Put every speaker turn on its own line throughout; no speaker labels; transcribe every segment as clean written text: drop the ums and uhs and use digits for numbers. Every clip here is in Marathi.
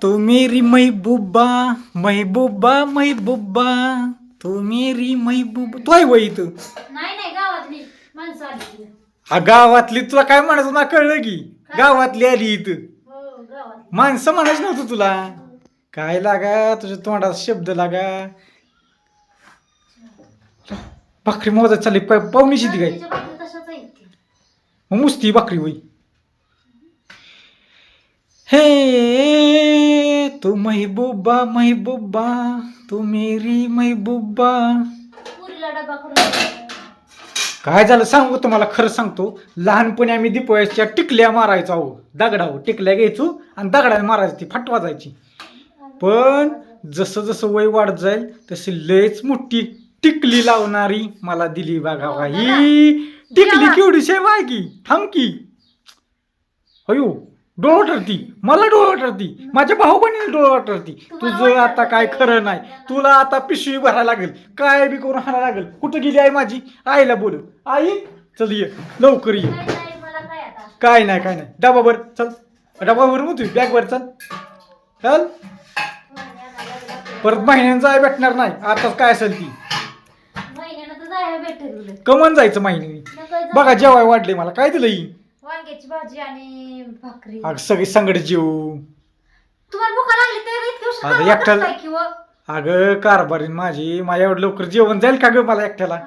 तू मेरी महबूबा महबूबा महबूबा तू मेरी महबूबा तू आहे वही तू
नाही गावातली माणसं आली.
हा गावातली तुला काय म्हणायचं ना कळलं की गावातली आली इथं
हो गावात.
माणसं म्हणायचं नव्हतं तुला काय लागा तुझ्या तोंडात शब्द लागा भाकरी मोजायला चालली पाहुणीची ती काय
तिच्या बाजूला तशाच आहेत की.
मग मुस्ती भाकरी होई हे तू महबूबा महबूबा तू मेरी महबूबा
पुरीला डबा करून
काय झालं सांगू तुम्हाला खरं सांगतो लहानपणी आम्ही दीपवाळीच्या टिकल्या मारायचो अहो दगडावर टिकल्या घ्यायचो आणि दगडाने मारायची ती फट वाजायची पण जसं जसं वय वाढत जाईल तशी लयच मोठी टिकली लावणारी मला दिली बघा बघा. ही टिकली केवढीशी वाय की थांब की अयो डोळ ठरती मला डोळ ठरती माझ्या भाऊ बहिणीने डोळ ठरती तुझं आता काय खरं नाही तुला आता पिशवी भरायला लागेल काय बी करून हाणायला लागेल कुठं गेली आई माझी आईला बोल आई चल ये लवकर ये
नाही मला काय आता.
काय नाही डबा भर चल डबा भर मग तू बॅग भर चल चल परत महिन्यांचा आई भेटणार नाही आताच काय असेल ती
महिन्यानं तर जायला भेटेल.
कमन जायचं महिन्याने बघा जेवाय वाढले मला काय दिलं ही
वांग्याची भाजी आणि भाकरी.
अगं सगळी संगड जेव
तुम्हाला भुका लागली तर इतकी उशीर
अगं,
का
एकट्याला-
करताय की व?
अगं कारभारीन माझी माझ्या एवढं लवकर जेवण जाईल का ग मला एकट्याला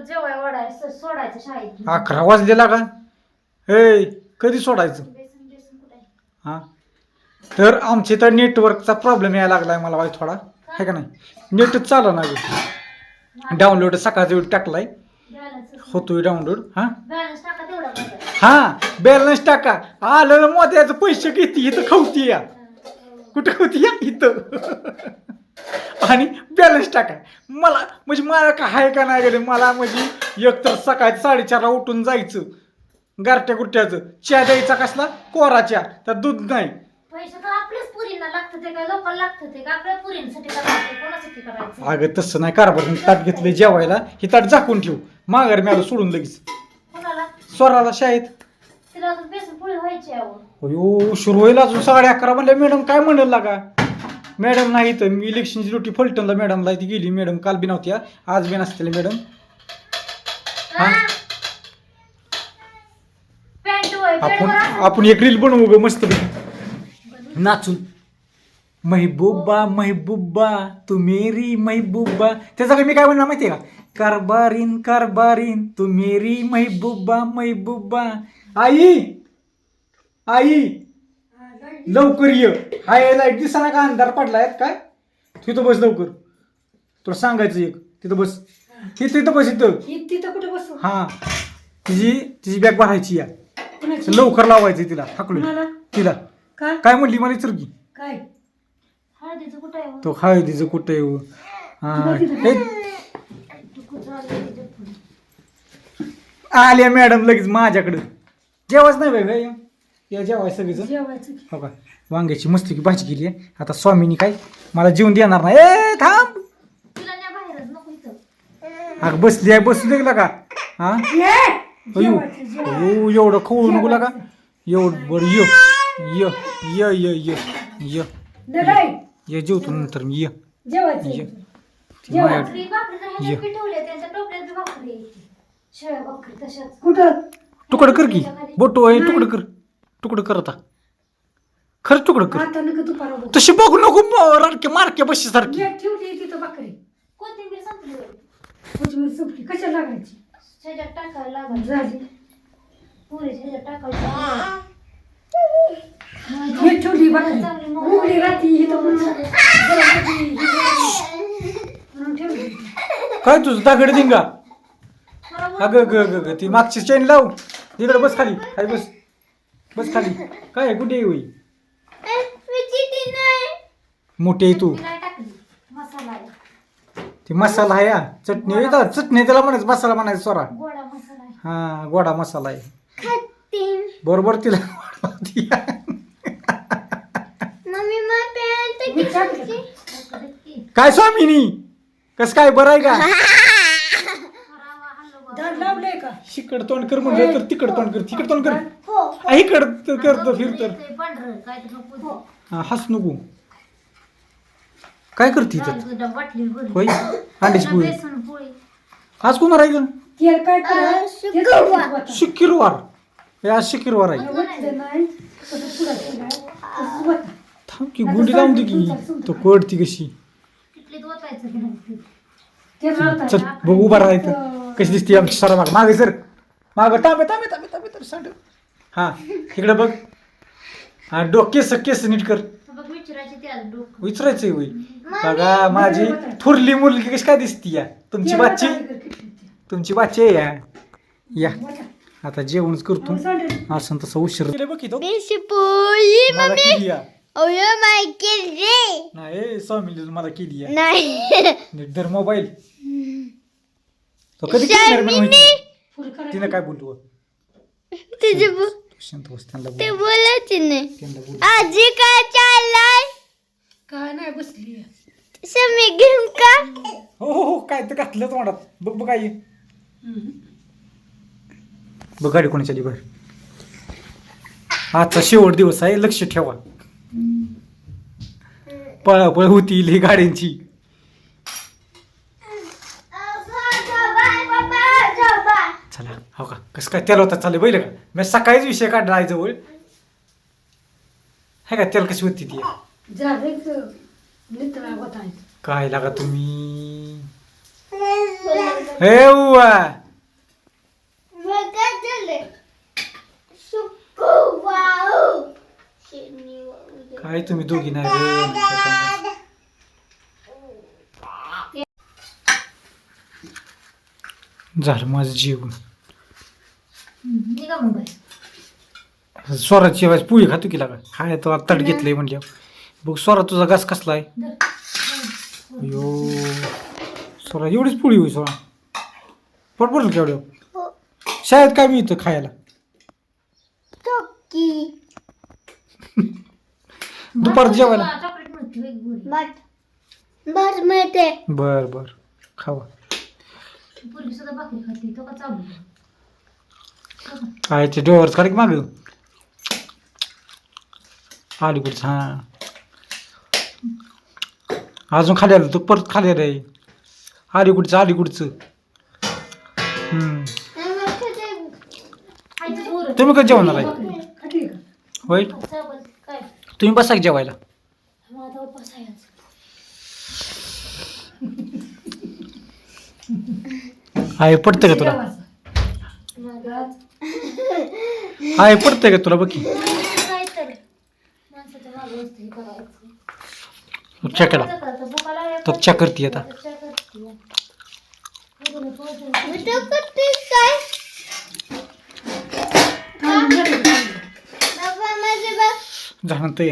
जेवाय वाढायचं सोडायचं शाळेत.
11 वाजलेला का हे कधी सोडायचं
बेसन बेसन कुठे आहे?
हा तर आमचे तर नेटवर्कचा प्रॉब्लेम यायला लागलाय मला वाईट थोडा आहे का नाही नेटच चालू ना ग डाउनलोड सकाळचा वेळ टाकलाय
बॅलन्स
होतोय डाउनलोड हा
बॅलन्स टाका तेवढा बघा.
हा बॅलन्स टाका आलं मोत्याचं पैसे किती इथं खावती या कुठं खावती या इथं आणि बॅलन्स टाका मला म्हणजे मला काय आहे का नाही गेले मला म्हणजे एकतर सकाळी 4:30ला उठून जायचं गारट्या गुट्ट्याचं चहा द्यायचा कसला कोरा चहा तर दूध नाही
पैसे तर आपल्याच पुरींना लागतं ते काय लोकांना लागतं ते का आपल्या पुरींसाठी करायचं कोणासाठी करायचं.
अगं तसं नाही कारभार ताट घेतलं जेवायला हे ताट झाकून ठेव माघार मी आलो सोडून लगेच
कोणाला
स्वराला शाळेत
तिला अजून बेसन पोळी व्हायची आहे अहो.
अयो उशीर होईल अजून 11:30 म्हणल्या मॅडम काय म्हणेल लागा मॅडम नाही तर मी इलेक्शनची ड्युटी फलटणला मॅडमला ती गेली मॅडम काल बी नव्हत्या आज बी नसतील मॅडम हा
पॅन्ट होय
आपण
पॅन्ट
आपण एक रील बनवू ग मस्त नाचून महबूबा महबूबा तू मेरी महबूबा त्याचा मी काय म्हणणार माहितीये का कारभारीन कारभारीन तू मेरी महबूबा महबूबा आई आई लवकर ये हाय लाईट दिसाना का अंधार पडलाय काय तिथं बस लवकर तुला सांगायचं एक तिथं बस तिथं बस इथं
तिथं कुठे बसू
हा तिची बॅग भरायची या लवकर लावायची तिला हाकलून तिला काय म्हणली मला विचार की
काय हळदीचं कुठं आहे हो?
तो हळदीचं कुठं येऊ हा हे आल्या मॅडम लगेच माझ्याकडं जेवायच नाही बाई या जेवाय सगळीच हो का वांग्याची मस्त की भाजी केली आहे आता स्वामीनी काय मला जेवून देणार नाही ए थांब
तिला नाही बाहेरच नको इथं.
अगं बसली आहे बसू दे का हा अयो अयो एवढं खवळू नको लागा एवढं बरं य य य य य य ये जेवतो नंतर मी ये ये ती माझ्या
भाकरी भाकरी तर ह्याच्यात
ये.
पिठवल्या त्यांच्या टोपल्यात बी भाकरी आहे. शेळ्या भाकरी तशाच
तुकडं कर की बोटो आहे तुकडं कर आता खरंच तुकडं कर तशी बघू नको रडके मारके बशी सारखी
कोथिंबीर संपली होय. ह्याच्यात टाकायला लागल पुरी ह्याच्यात टाकायला
काय तुझं दागड दिंगा अगं ग ग ग ती मागची चेन लाव इकडे बस खाली खाली बस बस खाली काय आहे? कुठे होई मोठी आहे तू
नाही टाकली मसाला आहे.
ती मसाला आहे हा चटणी येतात चटणी त्याला म्हणायचं मसाला म्हणायचं स्वरा
गोडा मसाला आहे.
हा गोडा मसाला आहे बरोबर तिला काय स्वामिनी कस काय बरं आहे का
लावलंय का
शिकड इकडं तोंड कर म्हणलं तर तिकडं तोंड कर तिकडं तोंड कर इकडं करतो फिरतो
पांढरं काय तर नको.
हा हस नको काय करते इथं
तुझ्या वाटली बरं.
होय अंड्याची पोळी
बेसन पोळी.
आज कोण आहे गं
तेल काय करायचं
शुक्रवार हे आज शुक्रवार आहे थांब की गुंडी लावून दे की तो कळती कशी
किटलीत ओतायचं की नाही?
चल बघ उभा राहायचं कशी दिसते आमची सरा माग मागे सर माग तांबे तांबे तांबे तांबे तर सांड हा इकडे बघ हा केस नीट कर
बघ विचारायची त्याला डोकं.
विचारायचंय होय बघा माझी थोरली मुलगी कशी काय दिसती या तुमची बाची आहे या आता जेवणच करतो असं तसं उशीर केलं बघ इथं. मला केली या. नाही स्वामीने मला केली या. नीट धर मोबाईल तो कधी करणार मी माहिती तिने काय बोलतो शांत बस त्यांना बोल.
आजी काय चाललाय
काय नाही बसली
समी घेऊन का
हो काय तर घातलं तोंडात बघ बघ काय बघ गाडी कोणी चाली बाहेर आजचा शेवट दिवस आहे लक्ष ठेवा पळापळ होतील ही गाड्यांची चला हो का कसं काय तेल होता चालले बैल का मी सकाळीच विषय काढला आहे जवळ है का तेल कशी होती ती काय लागा तुम्ही हे उवा. काय तुम्ही दोघी नाही रे. झालं माझं जेवण
निघा मोबाईल.
स्वराची आवाज पोळी खातो की लागा काय तो तड घेतलंय म्हणल्यावर बघ स्वरा तुझा घास कसला आहे अयो स्वरा एवढीच पोळी होई स्वरा पोट भरलं केवढं शाळेत काय मिळतं खायला दुपार जेवायला
चॉकलेट मिळते वेगवेगळी.
बर बर खावा
पोरगी सुद्धा भाकरी खाते तो का चालू
खायचे डोअर काढ की माग अलीकडच हा अजून खाली आलं तू परत खाली रे अलीकडचं तुम्ही कधी जेवणार आहे होय
काय
तुम्ही बसा की जेवायला
माझा उपास आहे आज.
आहे पडतं का तुला आहे पडतंय का तुला बघी
काय तर माणसाच्या मागं असतं हे करायचं.
चेक केला
करतं, भुका लागल्या
तो चेक करते आता
तर चहा करते.
झालं ते